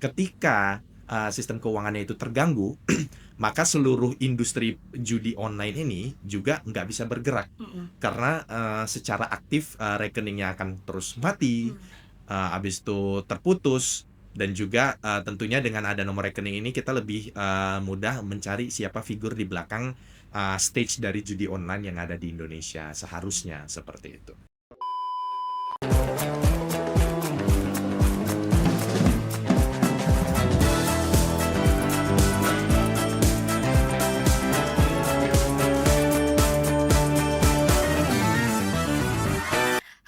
ketika sistem keuangannya itu terganggu, maka seluruh industri judi online ini juga nggak bisa bergerak karena secara aktif rekeningnya akan terus mati, habis itu terputus, dan juga tentunya dengan ada nomor rekening ini kita lebih mudah mencari siapa figur di belakang stage dari judi online yang ada di Indonesia, seharusnya seperti itu.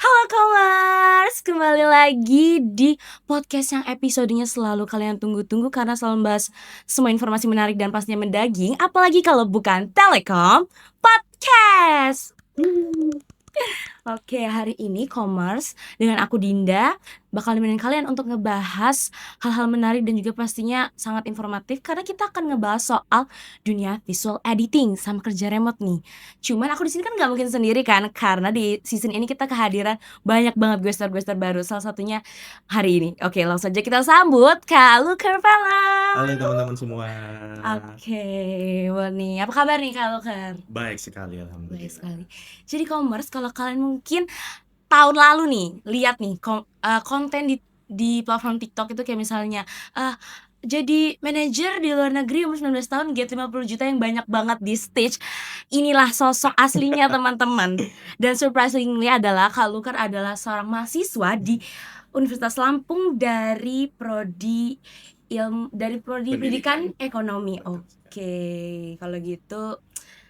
Halo Komers, kembali lagi di podcast yang episodenya selalu kalian tunggu-tunggu karena selalu membahas semua informasi menarik dan pastinya mendaging, apalagi kalau bukan Telekom Podcast. Oke, hari ini Komers dengan aku Dinda bakal nemenin kalian untuk ngebahas hal-hal menarik dan juga pastinya sangat informatif karena kita akan ngebahas soal dunia visual editing sama kerja remote nih. Cuman aku di sini kan nggak mungkin sendiri kan, karena di season ini kita kehadiran banyak banget guest-star baru. Salah satunya hari ini. Oke, langsung saja kita sambut Kak Luker Pala. Halo teman-teman semua. Oke, wah nih, apa kabar nih Kak Luker? Baik sekali, Baik alhamdulillah. sekali. Jadi Komers, kalau kalian mungkin tahun lalu nih lihat nih konten di platform TikTok itu kayak misalnya jadi manajer di luar negeri umur 19 tahun get 50 juta yang banyak banget di stage. Inilah sosok aslinya teman-teman. Dan surprisingly adalah Kak Luker adalah seorang mahasiswa di Universitas Lampung dari prodi pendidikan ekonomi. Oke, kalau gitu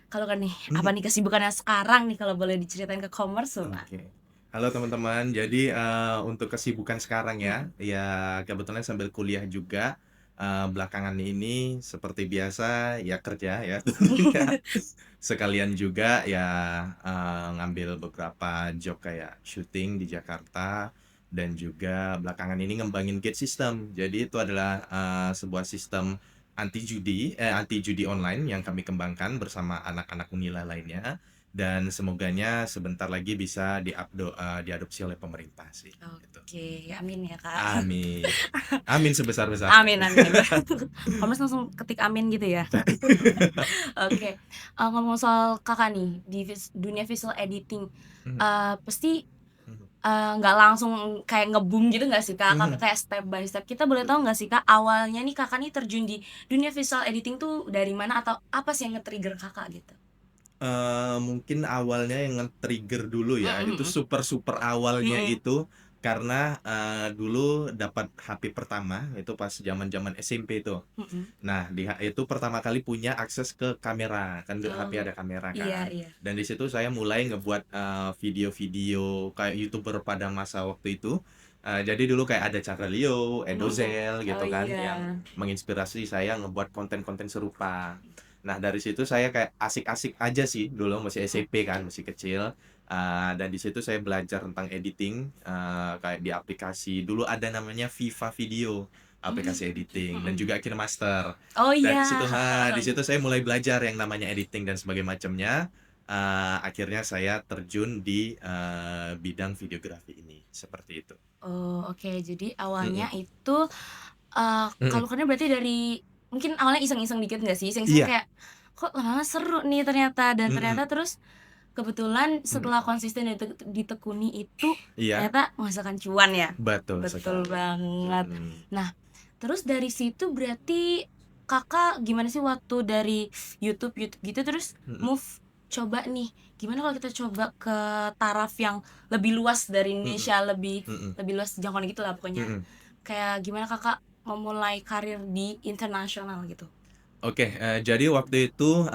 kalau kan nih apa nih kesibukannya sekarang nih kalau boleh diceritain ke Komers, Pak? Oke. Halo teman-teman, jadi untuk kesibukan sekarang ya kebetulan sambil kuliah juga, belakangan ini seperti biasa ya kerja ya tentunya. Sekalian juga ya ngambil beberapa job kayak syuting di Jakarta, dan juga belakangan ini ngembangin Gate System. Jadi itu adalah sebuah sistem anti judi online yang kami kembangkan bersama anak-anak Unila lainnya, dan semoganya sebentar lagi bisa diadopsi oleh pemerintah sih. Gitu. Oke, amin ya Kak. Amin. Amin sebesar-besarnya. Amin. Komers langsung ketik amin gitu ya. Oke, ngomong soal kakak nih di dunia visual editing, pasti nggak langsung kayak nge-boom gitu nggak sih Kak? Kakak kayak step by step. Kita boleh tahu nggak sih Kak, awalnya nih kakak nih terjun di dunia visual editing tuh dari mana atau apa sih yang nge-trigger kakak gitu? Mungkin awalnya yang nge-trigger dulu ya, itu super awalnya itu karena dulu dapat HP pertama itu pas zaman-zaman SMP tuh. Nah, itu pertama kali punya akses ke kamera, kan HP ada kamera kan. Iya. Dan di situ saya mulai ngebuat video-video kayak YouTuber pada masa waktu itu. Jadi dulu kayak ada Cakrelio, Edozel gitu kan, yang menginspirasi saya ngebuat konten-konten serupa. Nah, dari situ saya kayak asik-asik aja sih, dulu masih SMP kan, masih kecil. Dan di situ saya belajar tentang editing, kayak di aplikasi dulu ada namanya Viva Video, aplikasi editing, dan juga KineMaster. Oh Dan iya. di situ saya mulai belajar yang namanya editing dan sebagainya macamnya. Akhirnya saya terjun di bidang videografi ini, seperti itu. Oh, oke. Jadi awalnya itu kalau karena berarti dari mungkin awalnya iseng-iseng dikit nggak sih? Iseng-iseng Iya. kayak kok lama-lama seru nih ternyata, dan ternyata terus kebetulan setelah konsisten ditekuni itu Iya, ternyata menghasilkan cuan ya. betul Betul sekali. banget. Nah, terus dari situ berarti kakak gimana sih waktu dari YouTube gitu terus move coba nih gimana kalau kita coba ke taraf yang lebih luas dari Indonesia, lebih luas jangkauan gitu lah pokoknya. Kayak gimana kakak memulai karir di internasional gitu? Oke, jadi waktu itu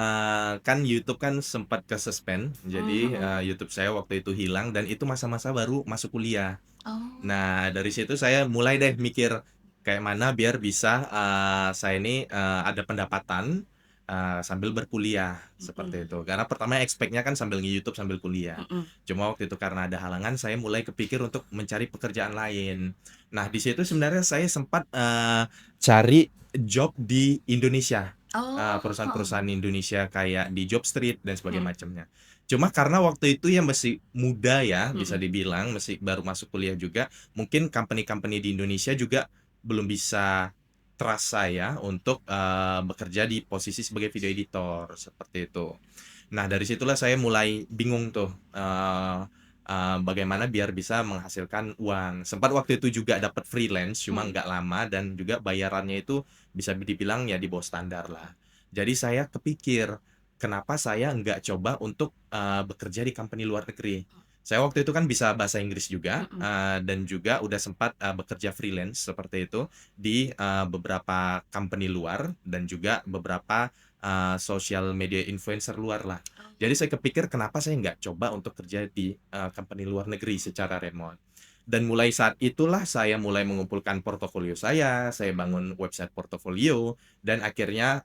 kan YouTube kan sempat ke-suspend. Jadi YouTube saya waktu itu hilang, dan itu masa-masa baru masuk kuliah. Oh. Nah, dari situ saya mulai deh mikir kayak mana biar bisa saya ini ada pendapatan sambil berkuliah, seperti itu. Karena pertama expect-nya kan sambil nge-YouTube sambil kuliah. Cuma waktu itu karena ada halangan, saya mulai kepikir untuk mencari pekerjaan lain. Nah, di situ sebenarnya saya sempat cari job di Indonesia. Perusahaan-perusahaan Indonesia kayak di Jobstreet dan sebagainya macamnya. Cuma karena waktu itu ya masih muda ya, bisa dibilang masih baru masuk kuliah juga, mungkin company-company di Indonesia juga belum bisa trust saya untuk, bekerja di posisi sebagai video editor, seperti itu. Nah, dari situlah saya mulai bingung tuh, eee eee, bagaimana biar bisa menghasilkan uang. Sempat waktu itu juga dapat freelance, cuma Mhm. nggak lama dan juga bayarannya itu bisa dibilang ya di bawah standar lah. Jadi saya kepikir, kenapa saya nggak coba untuk, bekerja di company luar negeri. Saya waktu itu kan bisa bahasa Inggris juga, Mhm. dan juga udah sempat, bekerja freelance seperti itu di, beberapa company luar dan juga beberapa, sosial media influencer luar lah. Jadi Oh. saya kepikir kenapa saya nggak coba untuk kerja di, company luar negeri secara remote. Dan mulai saat itulah saya mulai mengumpulkan portofolio saya bangun website portofolio, dan akhirnya,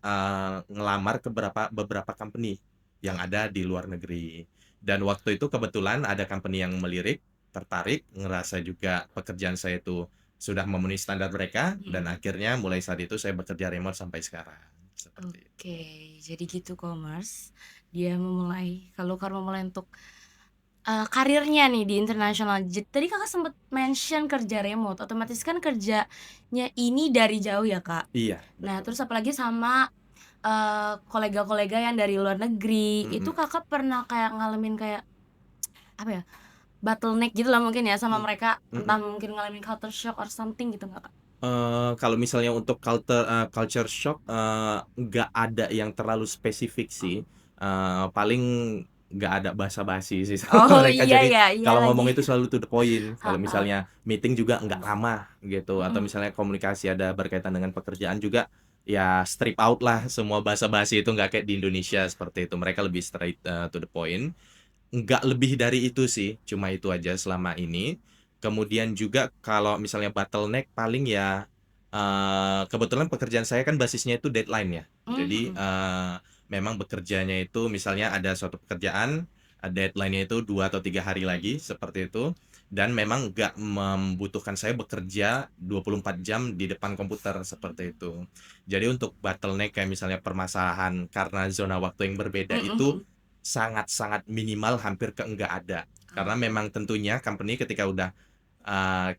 ngelamar ke beberapa company yang ada di luar negeri. Dan waktu itu kebetulan ada company yang melirik, tertarik, ngerasa juga pekerjaan saya itu sudah memenuhi standar mereka, dan Mhm. akhirnya mulai saat itu saya bekerja remote sampai sekarang, seperti itu. Oke, jadi gitu Commerce, dia memulai kalau Kakak memulai untuk, karirnya nih di internasional. Tadi Kakak sempet mention kerja remote, otomatis kan kerjanya ini dari jauh ya, Kak. Iya, Nah, betul. terus apalagi sama, kolega-kolega yang dari luar negeri, itu Mhm, Kakak pernah kayak ngalamin kayak, apa ya, bottleneck gitu lah mungkin ya sama mmm, mereka, mhm. entah mungkin ngalamin culture shock or something gitu nggak, Kak? Kalau misalnya untuk culture shock, nggak ada yang terlalu spesifik sih, paling nggak ada basa-basi sih sama Oh, mereka, iya jadi ya, iya kalau lagi. ngomong itu selalu to the point. Kalau Heeh. misalnya meeting juga nggak lama gitu, atau Mhm. misalnya komunikasi ada berkaitan dengan pekerjaan juga, ya strip out lah semua basa-basi itu, nggak kayak di Indonesia seperti itu. Mereka lebih straight, to the point. Nggak lebih dari itu sih, cuma itu aja selama ini. Kemudian juga kalau misalnya bottleneck paling ya, kebetulan pekerjaan saya kan basisnya itu deadline ya. Jadi, Mhm. memang bekerjanya itu misalnya ada suatu pekerjaan, deadline-nya itu 2 atau 3 hari lagi, seperti itu. Dan memang nggak membutuhkan saya bekerja 24 jam di depan komputer, seperti itu. Jadi untuk bottleneck kayak misalnya permasalahan karena zona waktu yang berbeda Mhm itu mhm. sangat-sangat minimal, hampir ke enggak ada. Karena Oh. memang tentunya company ketika udah, eee,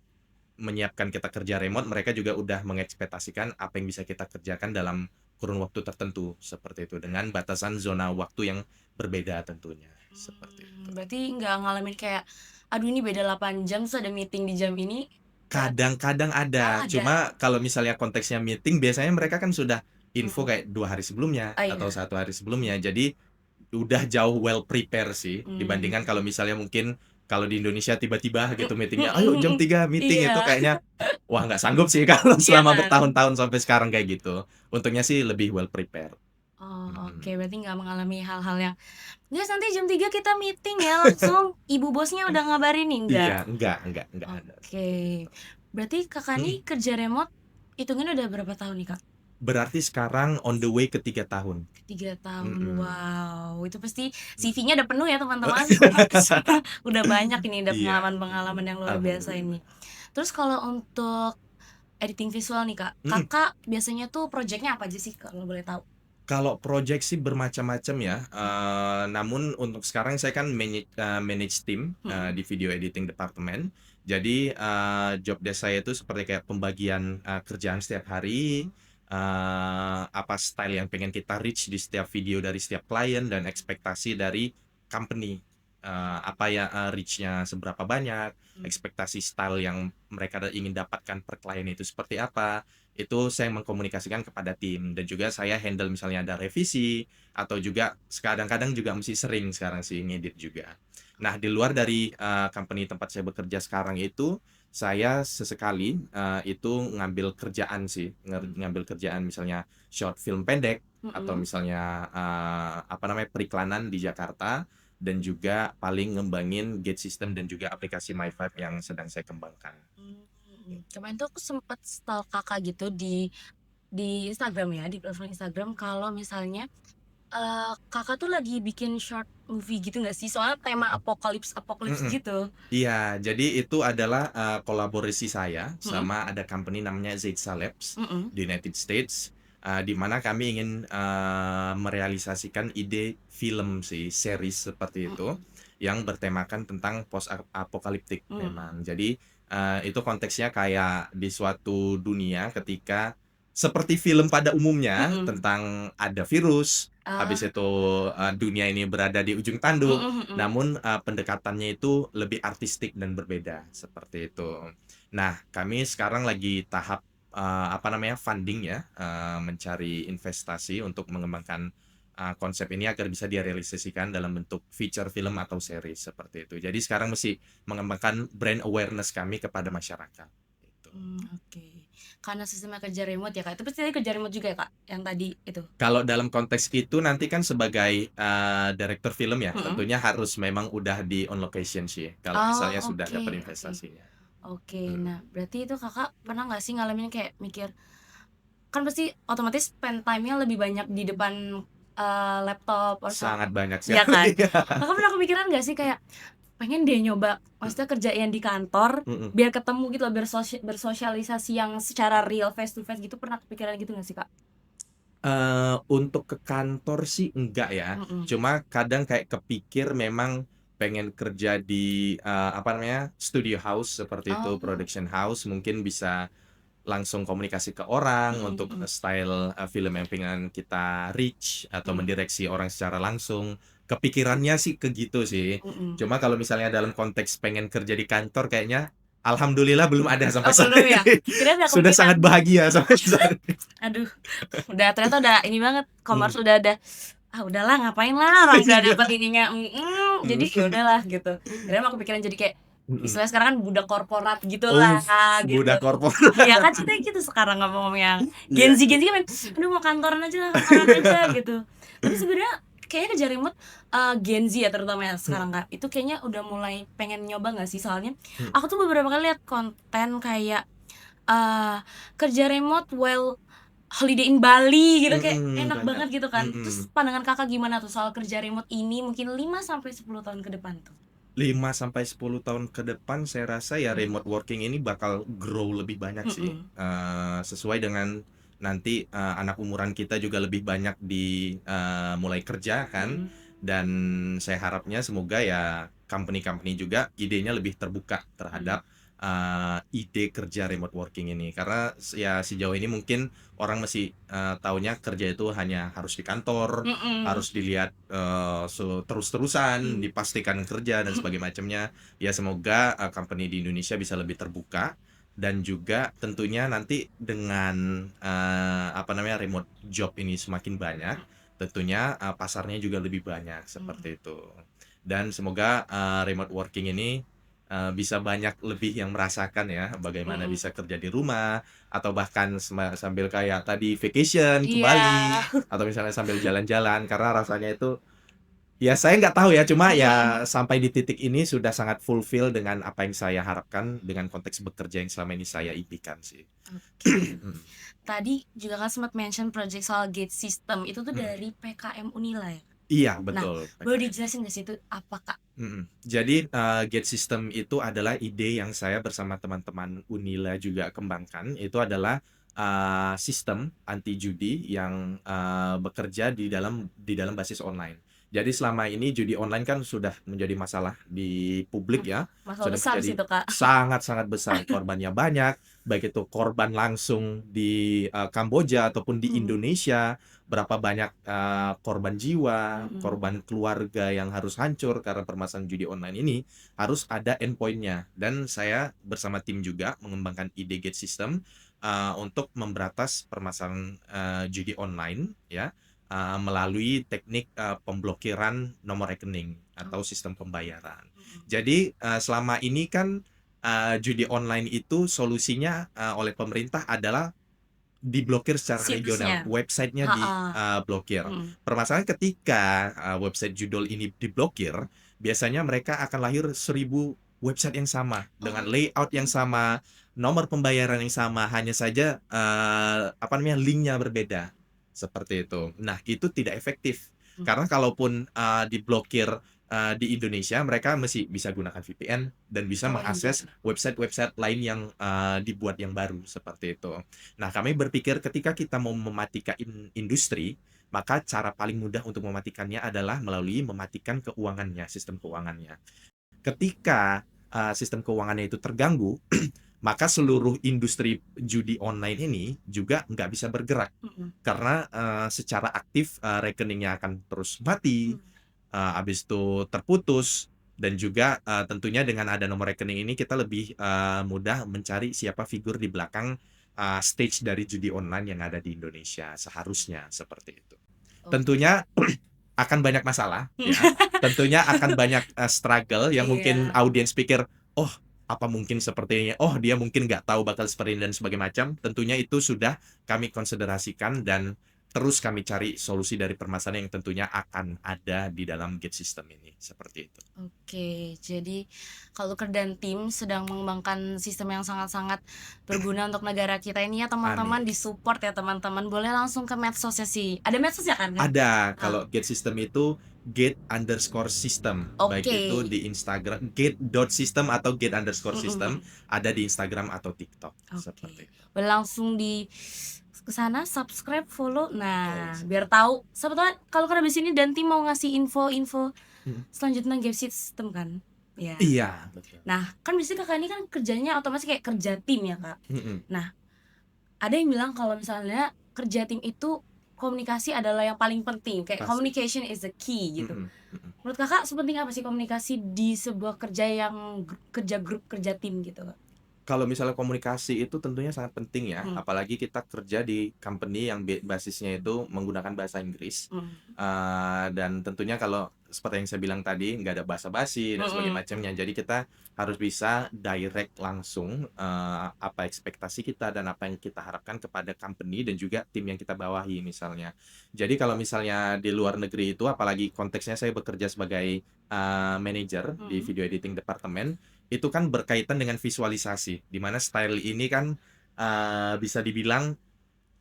menyiapkan kita kerja remote, mereka juga udah mengekspektasikan apa yang bisa kita kerjakan dalam kurun waktu tertentu, seperti itu, dengan batasan zona waktu yang berbeda tentunya, seperti itu. Berarti nggak ngalamin kayak, "Aduh ini beda 8 jam terus ada meeting di jam ini," nggak Kadang-kadang oh ada, ada? cuma kalau misalnya konteksnya meeting biasanya mereka kan sudah info Mhm. kayak 2 hari sebelumnya Oh atau iya. 1 hari sebelumnya. Jadi udah jauh well prepare sih, Mmm. dibandingkan kalau misalnya mungkin kalau di Indonesia tiba-tiba gitu Mhm meeting-nya, "Ayo jam mhm. 3 meeting," itu Iya. kayaknya, wah nggak sanggup sih kalau Iya selama kan? bertahun-tahun sampai sekarang kayak gitu. Untungnya sih lebih well prepare. Oh, oke, Mhm. berarti nggak mengalami hal-hal yang, "Guys, nanti jam 3 kita meeting ya," langsung ibu bosnya udah ngabarin nih, Iya, enggak? enggak ada Oke. seperti itu. Berarti Kakak nih Mhm, kerja remote hitungannya udah berapa tahun nih, Kak? berarti sekarang on the way ke 3 tahun. 3 tahun, Mhm, wow, itu pasti mhm. CV-nya udah penuh ya teman-teman. Udah banyak ini, udah Iya, pengalaman-pengalaman yang luar biasa alhamdulillah. ini. Terus kalau untuk editing visual nih, Kak, Mhm. Kakak biasanya tuh projeknya apa aja sih kalau boleh tahu? Kalau project sih bermacam-macam ya, namun untuk sekarang saya kan manage tim, Mhm. di video editing department. Jadi, job desk saya itu seperti kayak pembagian, kerjaan setiap hari, apa style yang pengen kita reach di setiap video dari setiap klien dan ekspektasi dari company. Apa ya, reach-nya seberapa banyak, Mmm. ekspektasi style yang mereka ingin dapatkan per klien itu seperti apa. Itu saya mengkomunikasikan kepada tim, dan juga saya handle misalnya ada revisi atau juga kadang-kadang juga mesti sering sekarang sih ngedit juga. Nah, di luar dari, company tempat saya bekerja sekarang itu, saya sesekali, itu ngambil kerjaan sih, ngambil kerjaan misalnya short film pendek atau Mhm. misalnya, apa namanya, periklanan di Jakarta, dan juga paling ngembangin gate system dan juga aplikasi MyVibe yang sedang saya kembangkan. Kemarin tuh aku sempet stalk Kakak gitu di Instagram ya, di platform Instagram kalau misalnya, Kakak tuh lagi bikin short movie gitu nggak sih? Soalnya tema apokalips Mhm. gitu. Iya, jadi itu adalah, kolaborasi saya Mhm sama ada company namanya Zeytsa Labs mhm di United States, di mana kami ingin, merealisasikan ide film sih, series seperti itu, mhm yang bertemakan tentang post apokaliptik mhm memang. Jadi, itu konteksnya kayak di suatu dunia ketika seperti film pada umumnya Mhm. tentang ada virus, Ah, habis itu, dunia ini berada di ujung tanduk, mhm mhm. namun, pendekatannya itu lebih artistik dan berbeda, seperti itu. Nah, kami sekarang lagi tahap, apa namanya, funding ya, mencari investasi untuk mengembangkan, konsep ini agar bisa direalisasikan dalam bentuk feature film atau series, seperti itu. Jadi sekarang mesti mengembangkan brand awareness kami kepada masyarakat, gitu. Oke. Karena sistemnya kerja remote ya, Kak? Itu pasti tadi kerja remote juga ya, Kak, yang tadi itu? Kalau dalam konteks itu nanti kan sebagai, direktur film ya, Mhm. tentunya harus memang udah di on location sih, kalau Oh, misalnya sudah oke dapat oke. investasinya. Oke, Mhm. nah berarti itu Kakak pernah nggak sih ngalamin kayak mikir, kan pasti otomatis spend time-nya lebih banyak di depan, laptop Sangat banyak iya sekali, kan? iya. Kakak pernah kepikiran nggak sih kayak, pengen deh nyoba, maksudnya kerjain di kantor, Mhm. biar ketemu gitu loh, biar bersosialisasi yang secara real face to face gitu, pernah kepikiran gitu nggak sih, Kak? Untuk ke kantor sih enggak ya, Mhm. cuma kadang kayak kepikir memang pengen kerja di, apa namanya, studio house seperti itu, Oh, production house, mungkin bisa langsung komunikasi ke orang mhm untuk, mhm. style, film yang pengen kita reach atau Mhm mendireksi orang secara langsung. Kepikirannya sih ke gitu sih. mhm. Cuma kalau misalnya dalam konteks pengen kerja di kantor kayaknya alhamdulillah belum ada sampai Oh saat belum ya? ini. Kirain udah Sudah kepikiran. sangat bahagia sampai saat ini. Aduh, udah ternyata udah ini banget, Mhm, Commerce udah ada, "Ah udahlah ngapain lah orang udah iya, dapet ininya, jadi ya mhm, udahlah," gitu. Kirain mah kepikiran jadi kayak, mhm. istilahnya sekarang kan budak korporat gitulah, gitu. Budak Iya korporat. kan ceritanya gitu sekarang ngomong-ngomong yang Iya Gen iya. Z kan main, "Aduh mau kantoran aja lah, kantoran aja," gitu. Tapi sebenarnya kayaknya kerja remote, Gen Z ya terutama yang sekarang Mhm Kak, itu kayaknya udah mulai pengen nyoba nggak sih? Soalnya mhm. aku tuh beberapa kali lihat konten kayak, eee, kerja remote while holiday in Bali gitu, kayak Mhm, enak banyak. banget gitu kan. Terus Mhm. pandangan Kakak gimana tuh soal kerja remote ini mungkin 5 sampai 10 tahun ke depan tuh? 5 sampai 10 tahun ke depan saya rasa ya Mhm, remote working ini bakal grow lebih banyak sih, mhm, sesuai dengan nanti, anak umuran kita juga lebih banyak mulai kerja kan, mhm, dan saya harapnya semoga ya company-company juga idenya lebih terbuka mhm, terhadap, ide kerja remote working ini. Karena ya sejauh ini mungkin orang masih, taunya kerja itu hanya harus di kantor, mhm, harus dilihat, terus-terusan, mhm, dipastikan kerja dan sebagainya macamnya. Ya semoga, company di Indonesia bisa lebih terbuka dan juga tentunya nanti dengan, apa namanya, remote job ini semakin banyak, tentunya, pasarnya juga lebih banyak, mhm, seperti itu. Dan semoga, remote working ini, bisa banyak lebih yang merasakan ya, bagaimana mhm. bisa kerja di rumah, atau bahkan sambil kayak tadi vacation ke Iya, Bali, atau misalnya sambil jalan-jalan karena rasanya itu ya saya nggak tahu ya, cuma mhm mhm. ya sampai di titik ini sudah sangat fulfill dengan apa yang saya harapkan dengan konteks bekerja yang selama ini saya impikan sih. Oke. Mhm Tadi juga Kakak sempat mention project soal gate system, itu tuh mhm. dari PKM Unila ya? Iya Nah, betul, boleh PKM. dijelasin nggak sih itu apa, Kak? Mhm. Jadi, gate system itu adalah ide yang saya bersama teman-teman Unila juga kembangkan, itu adalah, sistem anti judi yang, bekerja di dalam basis online. Jadi selama ini judi online kan sudah menjadi masalah di publik ya, Masalah sudah besar sih menjadi itu, Kak. sangat-sangat besar, korbannya banyak, baik itu korban langsung di, Kamboja ataupun di Mhm, Indonesia, berapa banyak, korban jiwa, mhm, korban keluarga yang harus hancur karena permasalahan judi online ini, harus ada endpoint-nya. Dan saya bersama tim juga mengembangkan ide gate system, untuk memberantas permasalahan, judi online ya, melalui teknik, pemblokiran nomor rekening oh, atau sistem pembayaran. mhm. Jadi, selama ini kan, judi online itu solusinya, oleh pemerintah adalah diblokir secara regional, Situsnya? websitenya Heeh, blokir. mhm. Permasalahan ketika, website judul ini diblokir, biasanya mereka akan lahir 1.000 website yang sama, dengan Oh, layout yang sama, nomor pembayaran yang sama, hanya saja, apa namanya, link-nya berbeda, seperti itu. Nah, itu tidak efektif, mhm. karena kalaupun, diblokir, di Indonesia, mereka masih bisa gunakan VPN dan bisa Oh iya, mengakses website-website lain yang, dibuat yang baru, seperti itu. Nah, kami berpikir ketika kita mau mematikan industri, maka cara paling mudah untuk mematikannya adalah melalui mematikan keuangannya, sistem keuangannya. Ketika, sistem keuangannya itu terganggu, maka seluruh industri judi online ini juga nggak bisa bergerak. Karena, secara aktif, rekeningnya akan terus mati, habis itu terputus, dan juga, tentunya dengan ada nomor rekening ini kita lebih, mudah mencari siapa figur di belakang, stage dari judi online yang ada di Indonesia, seharusnya seperti itu. Oke. Tentunya akan banyak masalah ya, tentunya akan banyak, struggle yang mungkin Iya. audiens pikir, "Oh, apa mungkin seperti ini? Oh, dia mungkin nggak tahu bakal seperti ini," dan sebagainya macam. Tentunya itu sudah kami konsiderasikan dan terus kami cari solusi dari permasalahan yang tentunya akan ada di dalam gate system ini, seperti itu. Oke, jadi kalau Luker dan tim sedang mengembangkan sistem yang sangat-sangat berguna untuk negara kita ini ya teman-teman, Amin. di-support ya teman-teman. Boleh langsung ke medsosnya sih. Ada medsos ya kan, Kak? Ada, Ah, kalau gate system itu gate_system, baik oke. itu di Instagram gate.system atau gate_system, Mhm. ada di Instagram atau TikTok, seperti Oke. itu. Boleh langsung ke sana subscribe, follow. Nah, Yes. biar tahu siapa tahu kalau kan habis ini dan tim mau ngasih info-info Mhm. selanjutnya game system kan. Ya. Iya, betul. Nah, kan biasanya Kakak ini kan kerjanya otomatis kayak kerja tim ya, Kak. Mhm, Nah, ada yang bilang kalau misalnya kerja tim itu komunikasi adalah yang paling penting, kayak pasti. communication is the key gitu. Mhm, mhm. Menurut Kakak sepenting apa sih komunikasi di sebuah kerja yang kerja grup, kerja tim gitu, Kak? Kalau misalnya komunikasi itu tentunya sangat penting ya, Hmm. apalagi kita kerja di company yang basisnya itu menggunakan bahasa Inggris. Hmm. Dan tentunya kalau seperti yang saya bilang tadi, nggak ada basa-basi dan sebagainya macamnya. Jadi kita harus bisa direct langsung apa ekspektasi kita dan apa yang kita harapkan kepada company dan juga tim yang kita bawahi misalnya. Jadi kalau misalnya di luar negeri itu, apalagi konteksnya saya bekerja sebagai manager di Hmm. video editing departemen, itu kan berkaitan dengan visualisasi, di mana style ini kan, bisa dibilang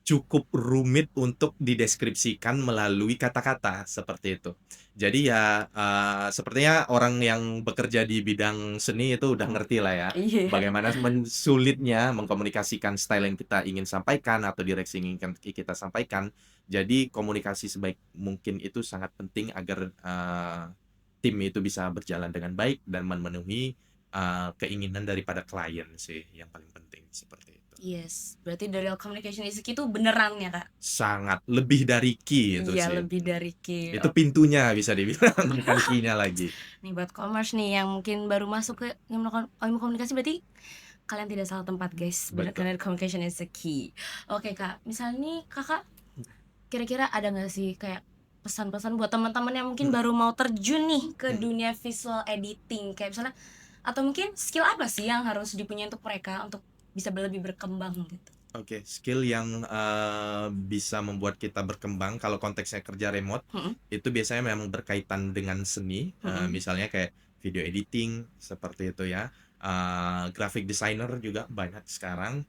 cukup rumit untuk dideskripsikan melalui kata-kata, seperti itu. Jadi ya, sepertinya orang yang bekerja di bidang seni itu udah Hmm. ngerti lah ya, Iya. bagaimana sulitnya mengkomunikasikan style yang kita ingin sampaikan atau direksi yang ingin kita sampaikan. Jadi komunikasi sebaik mungkin itu sangat penting agar, tim itu bisa berjalan dengan baik dan memenuhi, keinginan daripada klien sih yang paling penting, seperti itu. Yes, berarti the real communication is key itu beneran ya, Kak? Sangat, lebih dari key itu Iya, sih. lebih dari key. Itu pintunya bisa dibilang, bukan key-nya lagi. Nih buat commerce nih yang mungkin baru masuk ke ilmu komunikasi, berarti kalian tidak salah tempat guys, benar, Betul. karena communication is the key. Oke Kak, misalnya nih Kakak kira-kira ada nggak sih kayak pesan-pesan buat teman-teman yang mungkin baru mau terjun nih ke dunia visual editing, kayak misalnya atau mungkin skill apa sih yang harus dipunyai untuk mereka untuk bisa lebih berkembang gitu? Oke, skill yang, bisa membuat kita berkembang kalau konteksnya kerja remote, Mm-mm. itu biasanya memang berkaitan dengan seni, Mm-mm. misalnya kayak video editing, seperti itu ya, graphic designer juga banyak sekarang,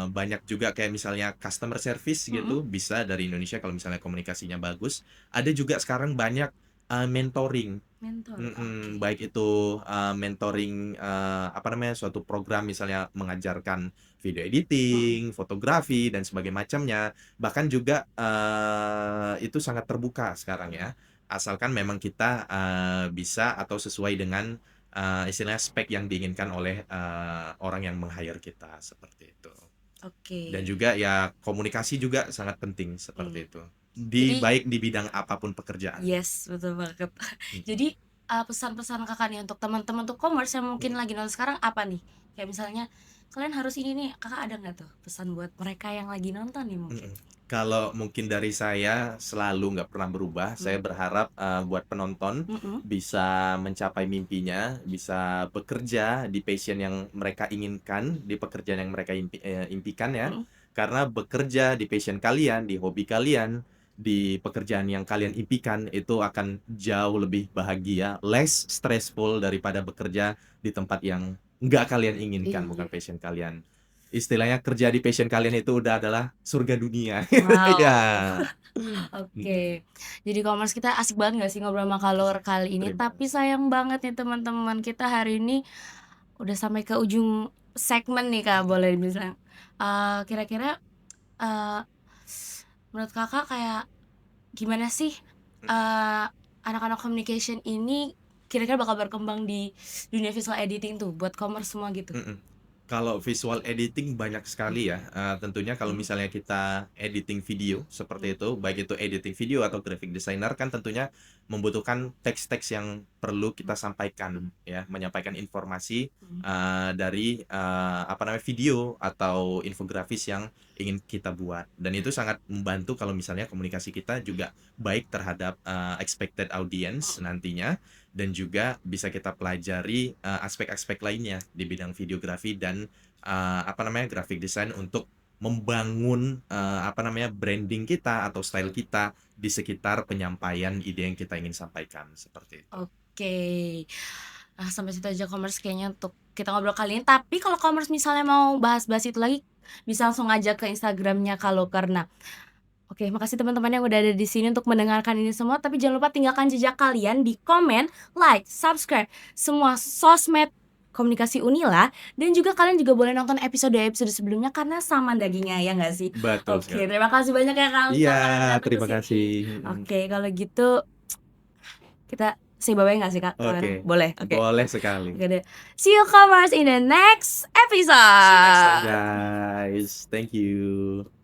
banyak juga kayak misalnya customer service Mm-mm. gitu, bisa dari Indonesia kalau misalnya komunikasinya bagus. Ada juga sekarang banyak, mentoring. Mentor, oke. Baik itu, mentoring, apa namanya, suatu program misalnya mengajarkan video Mm-mm. editing, fotografi, dan sebagainya macamnya. Bahkan juga, itu sangat terbuka sekarang ya, asalkan memang kita, bisa atau sesuai dengan, istilahnya spek yang diinginkan oleh, orang yang meng-hire kita, seperti itu. Dan Oke. juga ya komunikasi juga sangat penting, seperti Hmm. itu. Jadi Baik di bidang apapun pekerjaan. yes, betul banget. Mhm. Jadi, pesan-pesan Kakak nih untuk teman-teman untuk commerce yang mungkin Mhm. lagi nonton sekarang apa nih? Kayak misalnya, kalian harus ini nih, Kakak ada nggak tuh pesan buat mereka yang lagi nonton nih mungkin? Mhm. Kalau mungkin dari saya selalu nggak pernah berubah, saya Hmm. berharap, buat penonton Mhm. bisa mencapai mimpinya, bisa bekerja di passion yang mereka inginkan, di pekerjaan yang mereka impikan ya. Mhm. Karena bekerja di passion kalian, di hobi kalian, di pekerjaan yang kalian impikan itu akan jauh lebih bahagia, less stressful daripada bekerja di tempat yang nggak kalian inginkan, bukan Iya. passion kalian. Istilahnya kerja di passion kalian itu udah adalah surga dunia. Wow. Ya. Mhm. Oke. Jadi commerce kita asik banget nggak sih ngobrol sama Kalor kali ini, Terima tapi kasih. sayang banget nih teman-teman, kita hari ini udah sampai ke ujung segmen nih Kak, boleh dibilang. Kira-kira, eee, menurut Kakak kayak gimana sih, eee, anak-anak communication ini kira-kira bakal berkembang di dunia visual editing tuh buat commerce semua gitu? Mhm. Kalau visual editing banyak sekali ya, tentunya kalau Oke. misalnya kita editing video seperti itu, baik itu editing video atau graphic designer kan tentunya membutuhkan teks-teks yang perlu kita sampaikan ya, menyampaikan informasi, dari, apa namanya, video atau infografis yang ingin kita buat. Dan itu sangat membantu kalau misalnya komunikasi kita juga baik terhadap, expected audience nantinya, dan juga bisa kita pelajari aspek-aspek lainnya di bidang videografi dan apa namanya graphic design untuk membangun apa namanya branding kita atau style kita di sekitar penyampaian ide yang kita ingin sampaikan seperti itu. Oke. Sampai situ aja commerce kayaknya untuk kita ngobrol kali ini. Tapi kalau commerce misalnya mau bahas-bahas itu lagi, bisa langsung aja ke Instagramnya kalau karena. Oke, makasih teman-teman yang udah ada di sini untuk mendengarkan ini semua. Tapi jangan lupa tinggalkan jejak kalian di komen, like, subscribe, semua sosmed komunikasi Unila. Dan juga kalian juga boleh nonton episode-episode sebelumnya karena sama dagingnya, ya nggak sih? Betul Oke, sekali. terima kasih banyak ya Kak Iya, Miftah karena datang ke terima sini. kasih. Oke, kalau gitu kita say bye-bye nggak sih Kak? Oke, Boleh, oke. boleh sekali. Oke deh. See you commerce in the next See you next time episode. guys. Thank you.